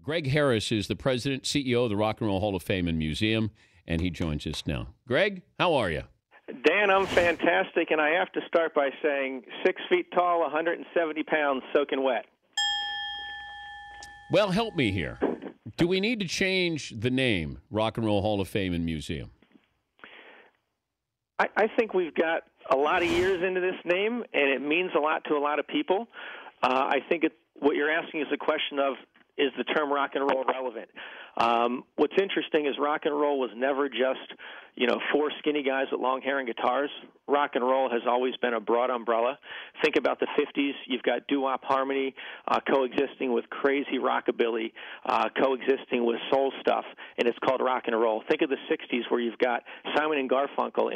Greg Harris is the president, CEO of the Rock and Roll Hall of Fame and Museum, and he joins us now. Greg, how are you? Dan, I'm fantastic, and I have to start by saying 6 feet tall, 170 pounds, soaking wet. Well, help me here. Do we need to change the name, Rock and Roll Hall of Fame and Museum? I think we've got a lot of years into this name, and it means a lot to a lot of people. I think what you're asking is a question of, is the term rock and roll relevant? What's interesting is rock and roll was never just, four skinny guys with long hair and guitars. Rock and roll has always been a broad umbrella. Think about the 50s. You've got doo-wop harmony coexisting with crazy rockabilly, coexisting with soul stuff, and it's called rock and roll. Think of the 60s where you've got Simon and Garfunkel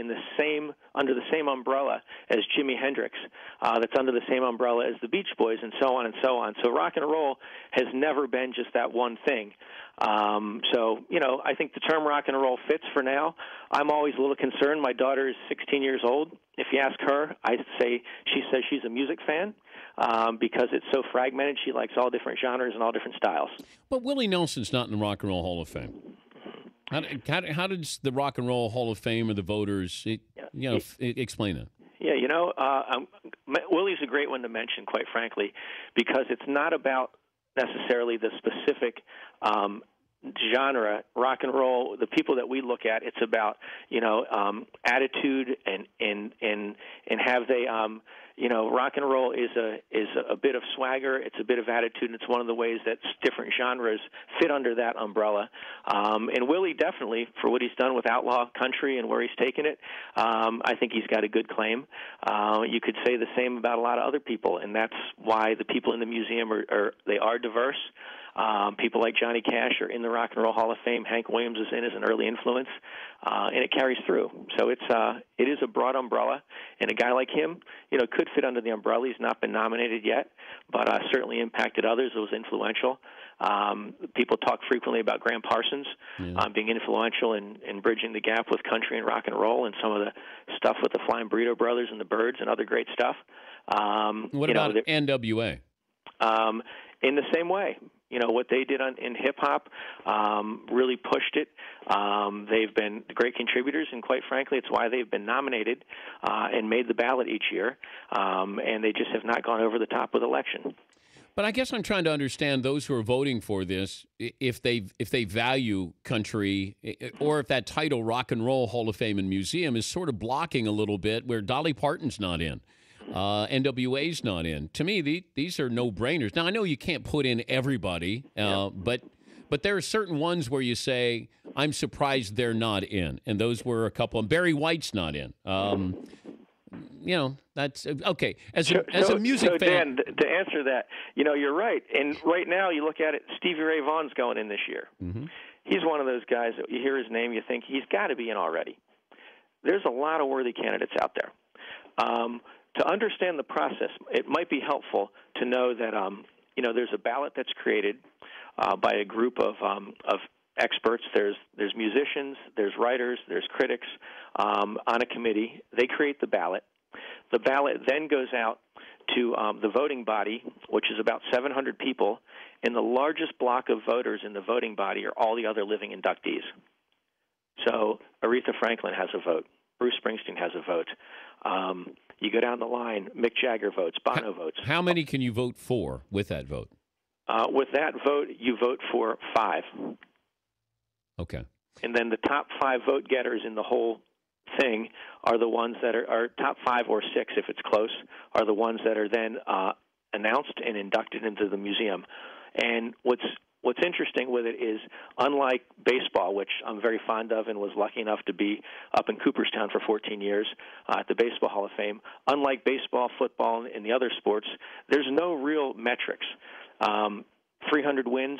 under the same umbrella as Jimi Hendrix, that's under the same umbrella as the Beach Boys, and so on and so on. So rock and roll has never been just that one thing. I think the term rock and roll fits for now. I'm always a little concerned. My daughter is 16 years old. If you ask her, she says she's a music fan because it's so fragmented. She likes all different genres and all different styles. But Willie Nelson's not in the Rock and Roll Hall of Fame. How does the Rock and Roll Hall of Fame or the voters, explain that? Yeah, Willie's a great one to mention, quite frankly, because it's not about necessarily the specific genre. Rock and roll, the people that we look at, it's about attitude and have they rock and roll is a bit of swagger, it's a bit of attitude, and it's one of the ways that different genres fit under that umbrella. And Willie definitely, for what he's done with outlaw country and where he's taken it, I think he's got a good claim. You could say the same about a lot of other people, and that's why the people in the museum are diverse. People like Johnny Cash are in the Rock and Roll Hall of Fame. Hank Williams is in as an early influence, and it carries through. So it is a broad umbrella, and a guy like him, could fit under the umbrella. He's not been nominated yet, but certainly impacted others. It was influential. People talk frequently about Graham Parsons being influential in bridging the gap with country and rock and roll, and some of the stuff with the Flying Burrito Brothers and the Byrds and other great stuff. What about NWA? In the same way. What they did in hip-hop really pushed it. They've been great contributors, and quite frankly, it's why they've been nominated and made the ballot each year, and they just have not gone over the top with election. But I guess I'm trying to understand those who are voting for this, if they value country, or if that title, Rock and Roll Hall of Fame and Museum, is sort of blocking a little bit where Dolly Parton's not in. NWA's not in. To me, these are no-brainers. Now, I know you can't put in everybody, but there are certain ones where you say, I'm surprised they're not in. And those were a couple. And Barry White's not in. That's okay. As a music fan. Dan, to answer that, you're right. And right now, you look at it, Stevie Ray Vaughan's going in this year. Mm-hmm. He's one of those guys that you hear his name, you think he's got to be in already. There's a lot of worthy candidates out there. To understand the process, it might be helpful to know that there's a ballot that's created by a group of experts. There's musicians, there's writers, there's critics on a committee. They create the ballot. The ballot then goes out to the voting body, which is about 700 people, and the largest block of voters in the voting body are all the other living inductees. So Aretha Franklin has a vote. Bruce Springsteen has a vote. You go down the line, Mick Jagger votes, Bono votes. How many can you vote for with that vote? With that vote, you vote for 5. Okay. And then the top 5 vote getters in the whole thing are the ones that are top 5 or 6, if it's close, are the ones that are then announced and inducted into the museum. And what's interesting with it is, unlike baseball, which I'm very fond of and was lucky enough to be up in Cooperstown for 14 years at the Baseball Hall of Fame, unlike baseball, football, and the other sports, there's no real metrics. 300 wins,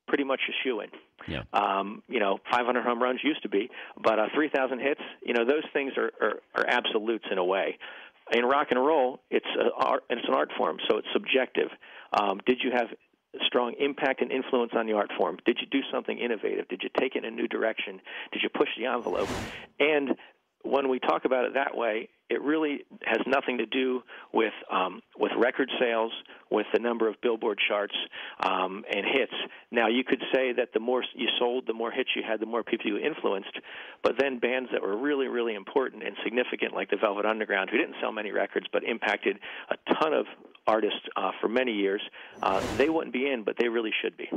pretty much a shoo-in. Yeah. 500 home runs used to be, but 3,000 hits, those things are absolutes in a way. In rock and roll, it's an art form, so it's subjective. Did you have strong impact and influence on the art form? Did you do something innovative? Did you take it in a new direction? Did you push the envelope? And when we talk about it that way, it really has nothing to do with record sales, with the number of Billboard charts and hits. Now, you could say that the more you sold, the more hits you had, the more people you influenced. But then bands that were really, really important and significant, like the Velvet Underground, who didn't sell many records but impacted a ton of artists for many years, they wouldn't be in, but they really should be.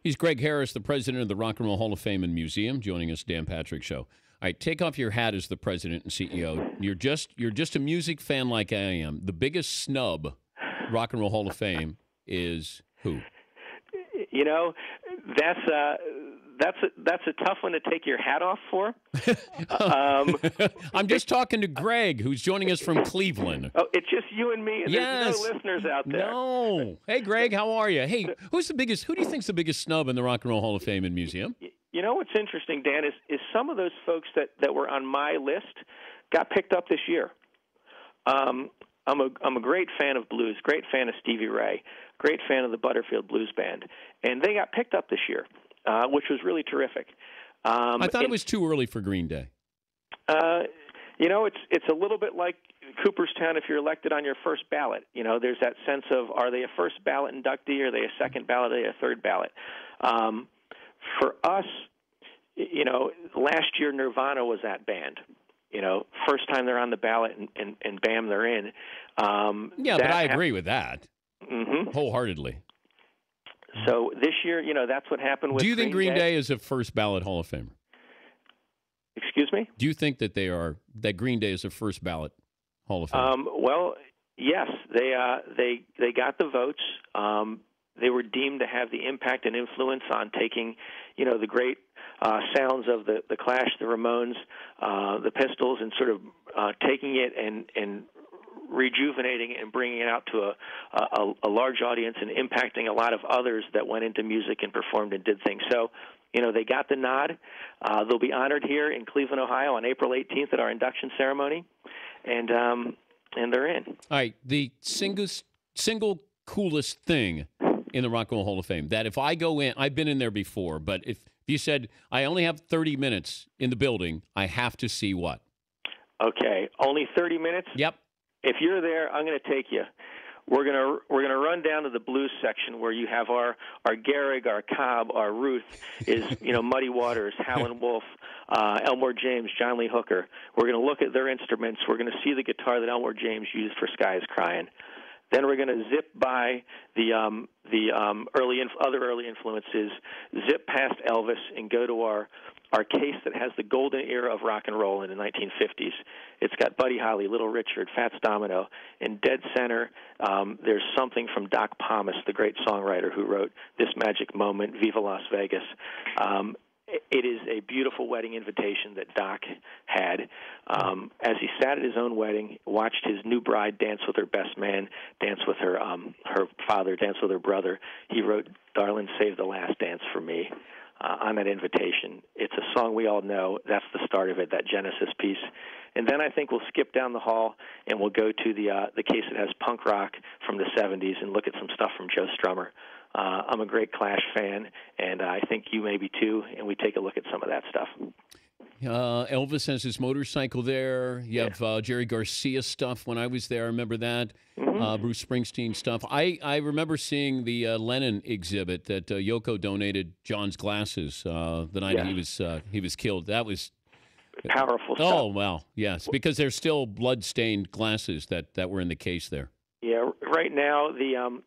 He's Greg Harris, the president of the Rock and Roll Hall of Fame and Museum, joining us, Dan Patrick Show. All right, take off your hat as the president and CEO. You're just a music fan like I am. The biggest snub, Rock and Roll Hall of Fame, is who? You know, that's a tough one to take your hat off for. I'm just talking to Greg, who's joining us from Cleveland. Oh, it's just you and me, and yes. There's no listeners out there. No. Hey, Greg, how are you? Hey, who do you think's the biggest snub in the Rock and Roll Hall of Fame and Museum? You know what's interesting, Dan, is some of those folks that were on my list got picked up this year. I'm a great fan of blues, great fan of Stevie Ray, great fan of the Butterfield Blues Band, and they got picked up this year, which was really terrific. I thought it was too early for Green Day. You know, it's a little bit like Cooperstown if you're elected on your first ballot. You know, there's that sense of, are they a first ballot inductee, are they a second ballot, are they a third ballot? For us, you know, last year Nirvana was that band. You know, first time they're on the ballot and bam, they're in. Yeah, but I agree with that wholeheartedly. So this year, you know, that's what happened with. Do you think Green Day is a first ballot Hall of Famer? Excuse me? Do you think that that Green Day is a first ballot Hall of Famer? Well, yes, they got the votes. They were deemed to have the impact and influence on taking, you know, the great sounds of the Clash, the Ramones, the Pistols, and sort of taking it and rejuvenating it and bringing it out to a large audience and impacting a lot of others that went into music and performed and did things. So, you know, they got the nod. They'll be honored here in Cleveland, Ohio on April 18th at our induction ceremony, and they're in. All right, the single coolest thing in the Rock and Roll Hall of Fame, that if I go in, I've been in there before, but if you said I only have 30 minutes in the building, I have to see what? Okay, only 30 minutes? Yep. If you're there, I'm going to take you. We're gonna run down to the blues section where you have our Gehrig, our Cobb, our Ruth is, you know, Muddy Waters, Howlin' Wolf, Elmore James, John Lee Hooker. We're gonna look at their instruments. We're gonna see the guitar that Elmore James used for "Sky Is Crying." Then we're going to zip by the other early influences, zip past Elvis, and go to our case that has the golden era of rock and roll in the 1950s. It's got Buddy Holly, Little Richard, Fats Domino, and dead center, there's something from Doc Pomus, the great songwriter who wrote "This Magic Moment," "Viva Las Vegas." It is a beautiful wedding invitation that Doc had. As he sat at his own wedding, watched his new bride dance with her best man, dance with her father, dance with her brother. He wrote "Darling, Save the Last Dance for Me" on that invitation. It's a song we all know. That's the start of it, that Genesis piece. And then I think we'll skip down the hall and we'll go to the case that has punk rock from the 70s and look at some stuff from Joe Strummer. I'm a great Clash fan, and I think you may be too, and we take a look at some of that stuff. Elvis has his motorcycle there. You have Jerry Garcia stuff. When I was there, I remember that. Bruce Springsteen stuff. I remember seeing the Lennon exhibit that Yoko donated John's glasses the night he was killed. That was powerful stuff. Oh, wow, yes, because there's still blood-stained glasses that were in the case there. Yeah, right now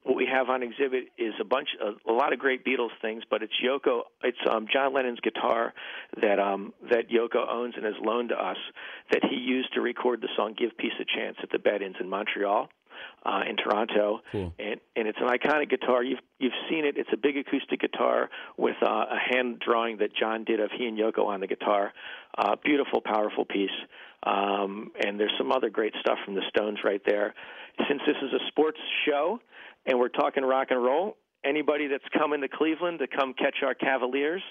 what we have on exhibit is a lot of great Beatles things, but it's Yoko. It's John Lennon's guitar that Yoko owns and has loaned to us that he used to record the song "Give Peace a Chance" at the Bed-Ins in Montreal, in Toronto. Cool. And it's an iconic guitar. You've seen it. It's a big acoustic guitar with a hand drawing that John did of he and Yoko on the guitar. Beautiful, powerful piece. And there's some other great stuff from the Stones right there. Since this is a sports show and we're talking rock and roll, anybody that's coming to Cleveland to come catch our Cavaliers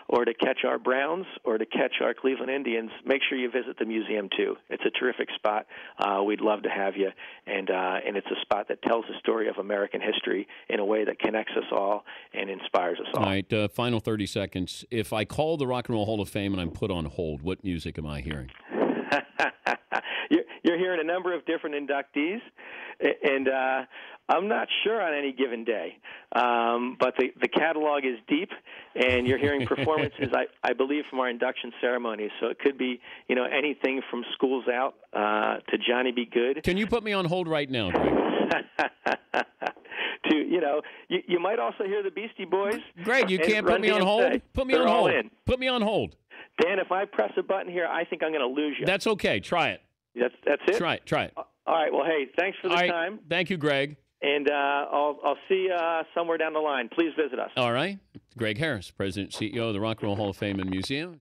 or to catch our Browns or to catch our Cleveland Indians, make sure you visit the museum too. It's a terrific spot. We'd love to have you, and it's a spot that tells the story of American history in a way that connects us all and inspires us all. All right, final 30 seconds. If I call the Rock and Roll Hall of Fame and I'm put on hold, what music am I hearing? You're you're hearing a number of different inductees, and I'm not sure on any given day, but the catalog is deep, and you're hearing performances, I believe, from our induction ceremonies. So it could be, anything from Schools Out to Johnny Be Good. Can you put me on hold right now, Greg? You might also hear the Beastie Boys. Greg, you can't put me on hold. Put me on hold. Put me on hold. Dan, if I press a button here, I think I'm going to lose you. That's okay. Try it. That's it? Try it. All right. Well, hey, thanks for the time. Thank you, Greg. And I'll see you somewhere down the line. Please visit us. All right. Greg Harris, President and CEO of the Rock and Roll Hall of Fame and Museum.